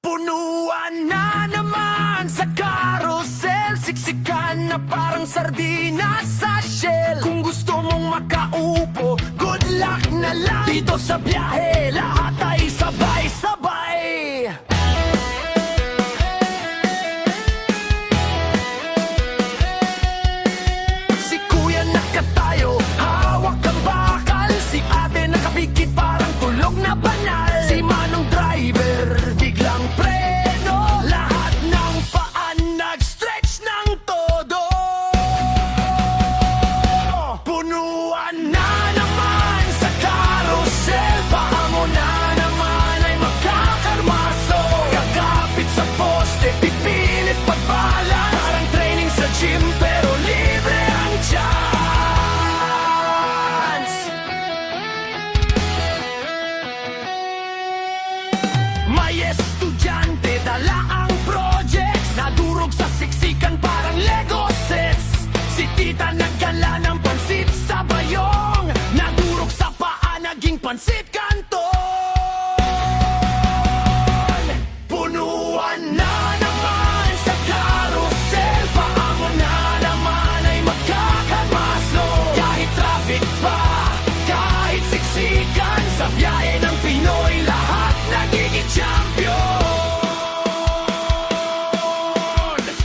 Punuan na naman sa carousel, siksikan na parang sardinas sa shell. Kung gusto mong makaupo, good luck na lang. Dito sa biyahe, lahat ay sabay-sabay. Si kuya nakatayo, hawak ang bakal. Si ate nakapikit parang tulog na banal. Si manong driver, biglang preno. Lahat ng paan nag-stretch ng todo. Punuan na naman sa carousel. Baka mo na naman ay magkakarmaso. Kakapit sa poste, pipilit pagbalance. Parang training sa gym pero libre ang chance. May estudyante, dala ang projects. Nadurog sa siksikan parang Lego sets. Si tita nagdala ng pansit sa bayong. Nadurog sa paa, naging pansit kanton. Punuan na naman sa carousel. Paa mo na naman ay magkakarmaslo. Kahit traffic pa, kahit siksikan, sa biyahe ng Pinoy lahat nagiging champion.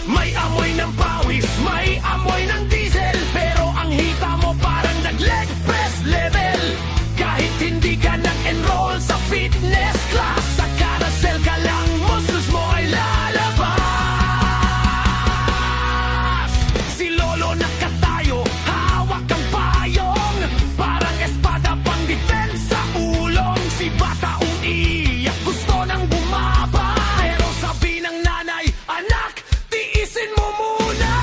May amoy ng pawis, may amoy ng diesel, pero ang hita mo parang nag-leg press level. Kahit hindi ka nag-enroll sa fitness class, sa carousel ka lang, muscles mo ay lalabas. Si lolo nakatayo, hawak ang payong, parang espada pang defense sa ulong. Si bata umiiyak, gusto nang bumaba, pero sabi ng nanay, anak, tiisin mo muna.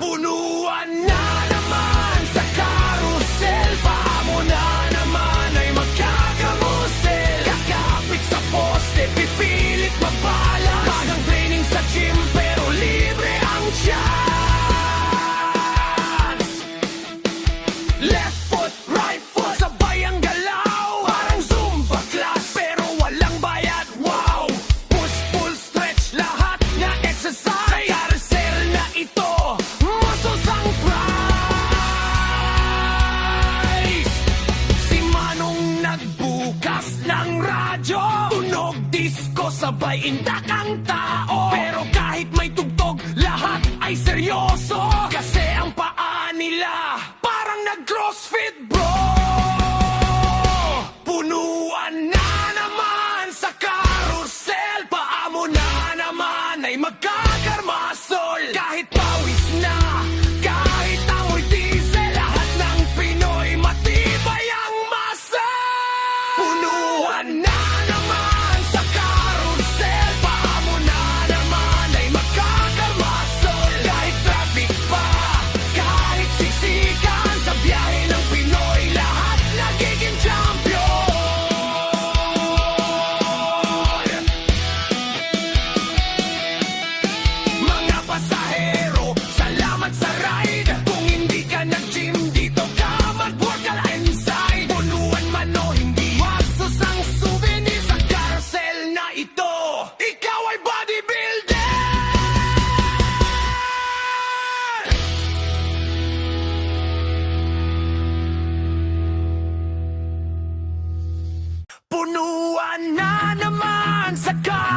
Punuan na naman sa carousel. Paa mo na naman ay magkakamusel. Kakapit sa poste, pipilit magbalance. Parang training sa gym pero libre ang chance. Left foot, right foot, sabay ang galaw. Parang Zumba class pero walang bayad. Wow! Push, pull, stretch, lahat na exercise. Sa carousel na ito, muscles ang prize. Si Manong nagbukas ng radyo, tunog disco, sabay indak ang tao. Pero kahit may tugtog, lahat ay seryoso. Kasi ang paa nila parang nag-crossfit bro. Punuan na naman sa carousel. Paa mo na naman ay magka